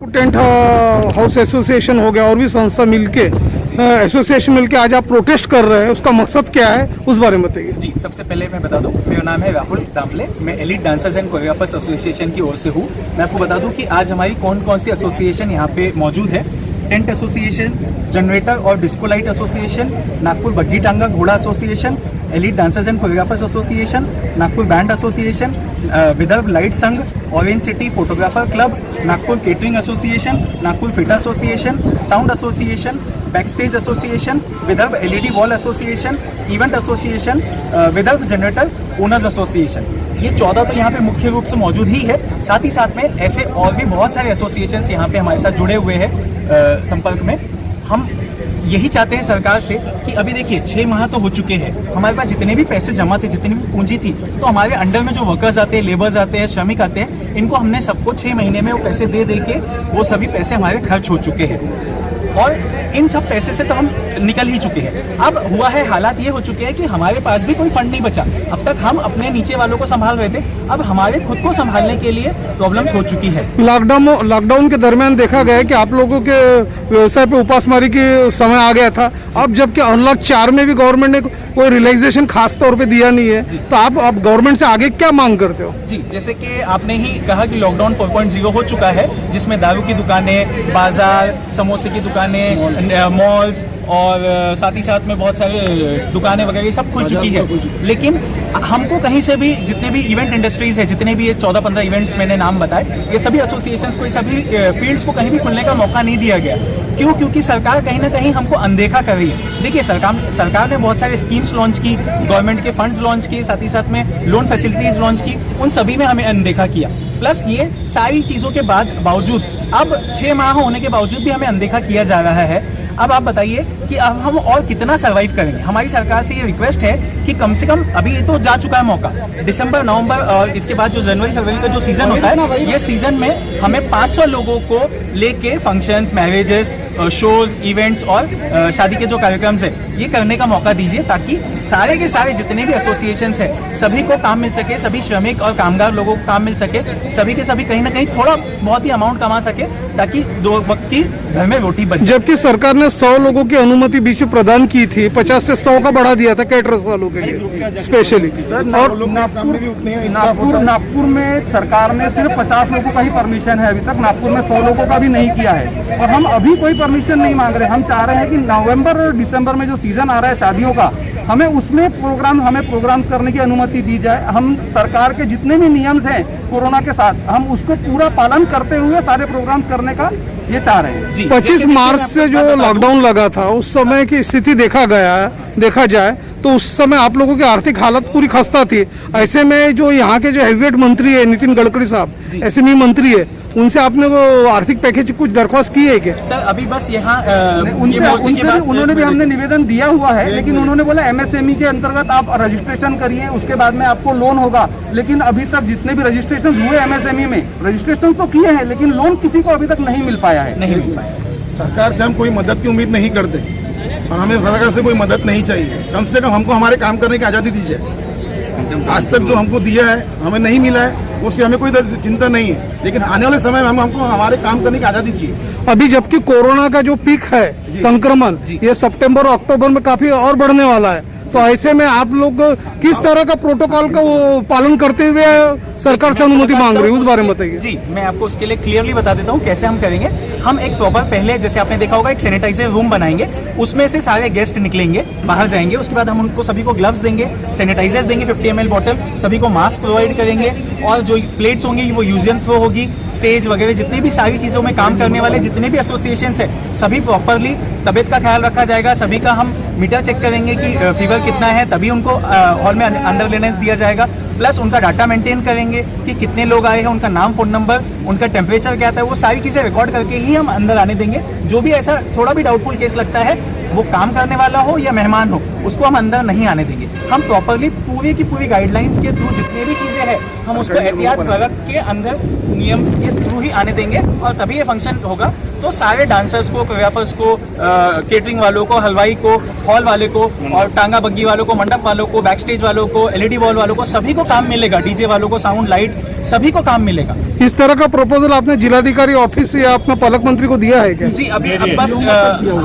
Tent house association हो गया और भी संस्था मिलके एसोसिएशन मिलके आज आप प्रोटेस्ट कर रहे हैं, उसका मकसद क्या है उस बारे में बताइए। जी, सबसे पहले मैं बता दूं, मेरा नाम है राहुल दामले, मैं elite dancers and choreographers association की ओर से हूं। मैं आपको बता दूं कि आज हमारी कौन कौन सी एसोसिएशन यहाँ पे मौजूद है। टेंट एसोसिएशन, जनरेटर और डिस्को लाइट एसोसिएशन, नागपुर बग्गी टांगा घोड़ा association, elite dancers and choreographers association, Nagpur band association, Vidarbha light संघ, orange city photographer club, Nagpur catering association, Nagpur fit association, sound association, backstage association, Vidarbha LED wall association, event association, Vidarbha generator owners association. ये 14 तो यहाँ पे मुख्य रूप से मौजूद ही है। साथ ही साथ में ऐसे और भी बहुत सारे एसोसिएशंस यहाँ पे हमारे साथ जुड़े हुए हैं संपर्क में। हम यही चाहते हैं सरकार से कि अभी देखिए 6 माह तो हो चुके हैं, हमारे पास जितने भी पैसे जमा थे, जितनी भी पूंजी थी, तो हमारे अंडर में जो वर्कर्स आते हैं, लेबर्स आते हैं, श्रमिक आते हैं, इनको हमने सबको 6 महीने में वो पैसे दे के वो सभी पैसे हमारे खर्च हो चुके हैं और इन सब पैसे से तो हम निकल ही चुके हैं। अब हुआ है, हालात ये हो चुके हैं कि हमारे पास भी कोई फंड नहीं बचा। अब तक हम अपने नीचे वालों को संभाल रहे थे, अब हमारे खुद को संभालने के लिए प्रॉब्लम्स हो चुकी है। लॉकडाउन के दरमियान देखा गया है कि आप लोगों के व्यवसाय पे उपासमारी के समय आ गया था। अब जबकि अनलॉक 4 में भी गवर्नमेंट ने कोई रिलैक्सेशन खास तौर पे दिया नहीं है, तो आप अब गवर्नमेंट से आगे क्या मांग करते हो? जी, जैसे कि आपने ही कहा कि लॉकडाउन 4.0 हो चुका है, जिसमें दारू की दुकानें, बाजार, समोसे की दुकानें, मॉल्स और साथ ही साथ में बहुत सारे दुकानें वगैरह सब खुल चुकी है। लेकिन हमको कहीं से भी, जितने भी इवेंट इंडस्ट्रीज है, जितने भी ये 14-15 इवेंट्स मैंने नाम बताए, ये सभी एसोसिएशंस को, सभी फील्ड्स को कहीं भी खुलने का मौका नहीं दिया गया। क्यों? क्योंकि सरकार कहीं ना कहीं हमको अनदेखा कर रही है। देखिए, सरकार ने बहुत सारे स्कीम्स लॉन्च की, गवर्नमेंट के फंड्स लॉन्च किए, साथ ही साथ में लोन फैसिलिटीज लॉन्च की, उन सभी में हमें अनदेखा किया। प्लस ये सारी चीज़ों के बावजूद अब 6 माह होने के बावजूद भी हमें अनदेखा किया जा रहा है। अब आप बताइए कि अब हम और कितना सर्वाइव करेंगे। हमारी सरकार से ये रिक्वेस्ट है कि कम से कम, अभी ये तो जा चुका है मौका, दिसंबर, नवंबर और इसके बाद जो जनवरी फरवरी का जो सीजन होता है, ये सीजन में हमें 500 लोगों को लेके फंक्शंस, मैरिजेस, शोज, इवेंट्स और शादी के जो कार्यक्रम्स है, ये करने का मौका दीजिए, ताकि सारे के सारे जितने भी एसोसिएशंस हैं, सभी को काम मिल सके, सभी श्रमिक और कामगार लोगों को काम मिल सके, सभी के सभी कहीं ना कहीं थोड़ा बहुत ही अमाउंट कमा सके, ताकि 2 वक्त की घर में रोटी बचे। जबकि सरकार ने 100 लोगों की अनुमति बीच में प्रदान की थी, 50 से 100 का बढ़ा दिया था कैटरर्स वालों के लिए स्पेशली। और नागपुर में सरकार ने सिर्फ 50 लोगों का ही परमिशन है, अभी तक नागपुर में 100 लोगों का भी नहीं किया है। और हम अभी कोई परमिशन नहीं मांग रहे, हम चाह रहे हैं कि नवंबर और दिसंबर में जो सीजन आ रहा है शादियों का, हमें उसमें प्रोग्राम्स करने की अनुमति दी जाए। हम सरकार के जितने भी नियम्स हैं कोरोना के साथ, हम उसको पूरा पालन करते हुए सारे प्रोग्राम्स करने का ये चाह रहे हैं। 25 मार्च से जो लॉकडाउन लगा था, उस समय की स्थिति देखा जाए तो उस समय आप लोगों की आर्थिक हालत पूरी खस्ता थी। ऐसे में जो यहाँ के जो हेवीवेट मंत्री है नितिन गडकरी साहब, एसएमई मंत्री है, उनसे आपने वो आर्थिक पैकेज कुछ दरख्वास्त की है क्या? सर, अभी बस यहाँ उन्होंने भी हमने निवेदन दिया हुआ है, लेकिन उन्होंने बोला एमएसएमई के अंतर्गत आप रजिस्ट्रेशन करिए, उसके बाद में आपको लोन होगा। लेकिन अभी तक जितने भी रजिस्ट्रेशन हुए एमएसएमई में, रजिस्ट्रेशन तो किए हैं, लेकिन लोन किसी को अभी तक नहीं मिल पाया है। नहीं मिल पाया। सरकार से हम कोई मदद की उम्मीद नहीं करते और हमें सरकार से कोई मदद नहीं चाहिए। कम से कम हमको हमारे काम करने की आज़ादी दीजिए। आज तक जो हमको दिया है, हमें नहीं मिला है, उससे हमें कोई चिंता नहीं है, लेकिन आने वाले समय में हमको हमारे काम करने की आज़ादी चाहिए। अभी जबकि कोरोना का जो पीक है, संक्रमण, ये सितंबर और अक्टूबर में काफी और बढ़ने वाला है, तो ऐसे में आप लोग किस तरह का प्रोटोकॉल का वो पालन करते हुए सरकार से अनुमति मांग रही है, उस बारे में बताइए। जी, मैं आपको उसके लिए क्लियरली बता देता हूँ कैसे हम करेंगे। हम एक प्रॉपर, पहले जैसे आपने देखा होगा, एक सैनिटाइजर रूम बनाएंगे, उसमें से सारे गेस्ट निकलेंगे, बाहर जाएंगे, उसके बाद हम उनको सभी को ग्लव्स देंगे, सैनिटाइजर्स देंगे, 50 ml बॉटल, सभी को मास्क प्रोवाइड करेंगे, और जो प्लेट्स होंगी वो यूज एंड थ्रो होगी। स्टेज वगैरह जितनी भी सारी चीज़ों में काम करने वाले जितने भी एसोसिएशंस है, सभी प्रॉपरली तबीयत का ख्याल रखा जाएगा। सभी का हम मीटर चेक करेंगे कि फीवर कितना है, तभी उनको हॉल में अंदर लेने दिया जाएगा। प्लस उनका डाटा मेंटेन करेंगे कि कितने लोग आए हैं, उनका नाम, फ़ोन नंबर, उनका टेम्परेचर क्या था, वो सारी चीज़ें रिकॉर्ड करके ही हम अंदर आने देंगे। जो भी ऐसा थोड़ा भी डाउटफुल केस लगता है, वो काम करने वाला हो या मेहमान हो, उसको हम अंदर नहीं आने देंगे। हम प्रॉपरली पूरी की पूरी गाइडलाइंस के थ्रू जितने भी चीज़ें हैं हम उसको एहतियात बरत के अंदर नियम के थ्रू ही आने देंगे और तभी ये फंक्शन होगा। तो सारे डांसर्स को, कोरियोग्राफर्स को, केटरिंग वालों को, हलवाई को, हॉल वाले को और टांगा बग्गी वालों को, मंडप वालों को, बैक स्टेज वालों को, LED वॉल वालों को, सभी को काम मिलेगा। डीजे वालों को, साउंड लाइट, सभी को काम मिलेगा। इस तरह का प्रपोजल आपने जिलाधिकारी ऑफिस या अपना पालक मंत्री को दिया है क्या? जी अभी बस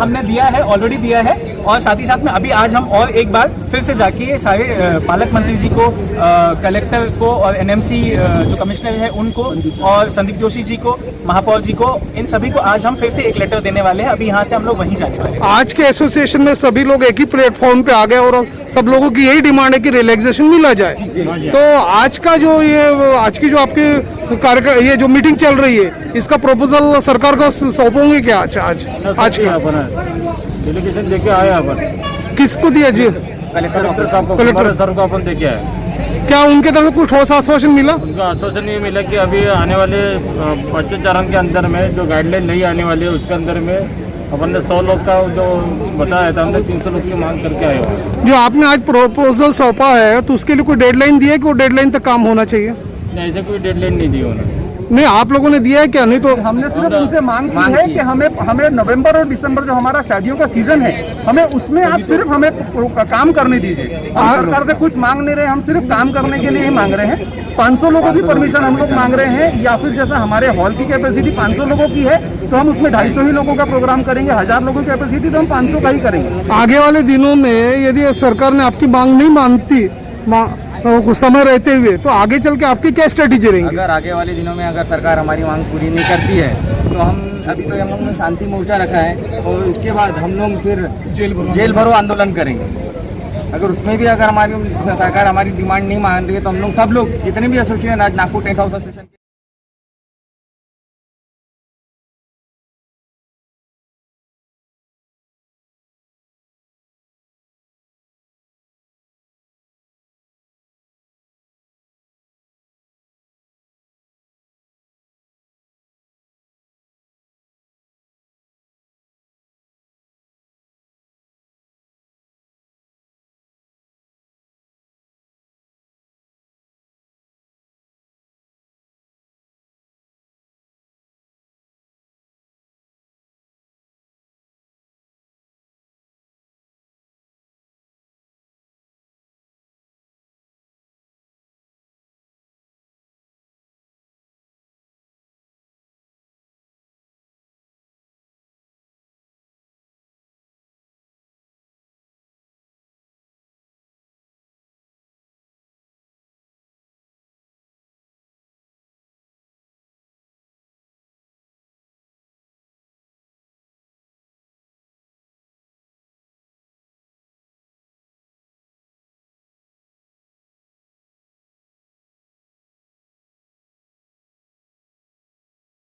हमने दिया है, ऑलरेडी दिया है और साथ ही साथ में अभी आज हम और एक बार फिर से जाके सारे पालक मंत्री जी को, कलेक्टर को और NMC जो कमिश्नर है उनको और संदीप जोशी जी को, महापौर जी को, इन सभी को आज हम फिर से एक लेटर देने वाले हैं। अभी यहाँ से हम लोग वहीं जाने वाले हैं। आज के एसोसिएशन में सभी लोग एक ही प्लेटफॉर्म पे आ गए और सब लोगों की यही डिमांड है कि रिलैक्सेशन मिला जाए। तो आज का जो आज की जो आपके कार्यक्रम, ये जो मीटिंग चल रही है, इसका प्रपोजल सरकार को सौंपोगे क्या? आज डेलीगेशन लेके आए अपन, किसको दिया जी? कलेक्टर साहब को, कलेक्टर सर को अपन देके आए। क्या उनके तरफ कुछ ठोस आश्वासन मिला? उनका आश्वासन ये मिला कि अभी आने वाले 25 चरण के अंदर में जो गाइडलाइन नहीं आने वाली है उसके अंदर में अपन ने 100 लोग का जो बताया था, हमने 300 लोग की मांग करके आए हुए। जो आपने आज प्रपोजल सौंपा है तो उसके लिए कोई डेडलाइन दी है कि वो डेडलाइन तक काम होना चाहिए? नहीं, ऐसे कोई डेडलाइन नहीं दी उन्होंने। नहीं, आप लोगों ने दिया है क्या? नहीं तो हमने सिर्फ उनसे मांग की है कि हमें नवंबर और दिसंबर जो हमारा शादियों का सीजन है, हमें उसमें आप सिर्फ हमें काम करने दीजिए। हम सरकार से कुछ मांग नहीं रहे, हम सिर्फ काम करने के लिए ही मांग रहे हैं। 500 लोगों की परमिशन हम लोग मांग रहे हैं, या फिर जैसा हमारे हॉल की कैपेसिटी 500 लोगों की है तो हम उसमें 250 ही लोगों का प्रोग्राम करेंगे। 1000 लोगों की कैपेसिटी तो हम 500 का ही करेंगे। आगे वाले दिनों में यदि सरकार ने आपकी मांग नहीं मानती समय रहते हुए, तो आगे चल के आपकी क्या स्ट्रेटेजी रहेंगी? अगर आगे वाले दिनों में अगर सरकार हमारी मांग पूरी नहीं करती है तो हम अभी तो हम लोग ने शांति मोर्चा रखा है और उसके बाद हम लोग फिर जेल भरो आंदोलन करेंगे। अगर उसमें भी अगर हमारी सरकार हमारी डिमांड नहीं मान रही है तो हम लोग सब लोग जितने भी एसोसिएशन, आज नागपुर टेंट हाउस एसोसिएशन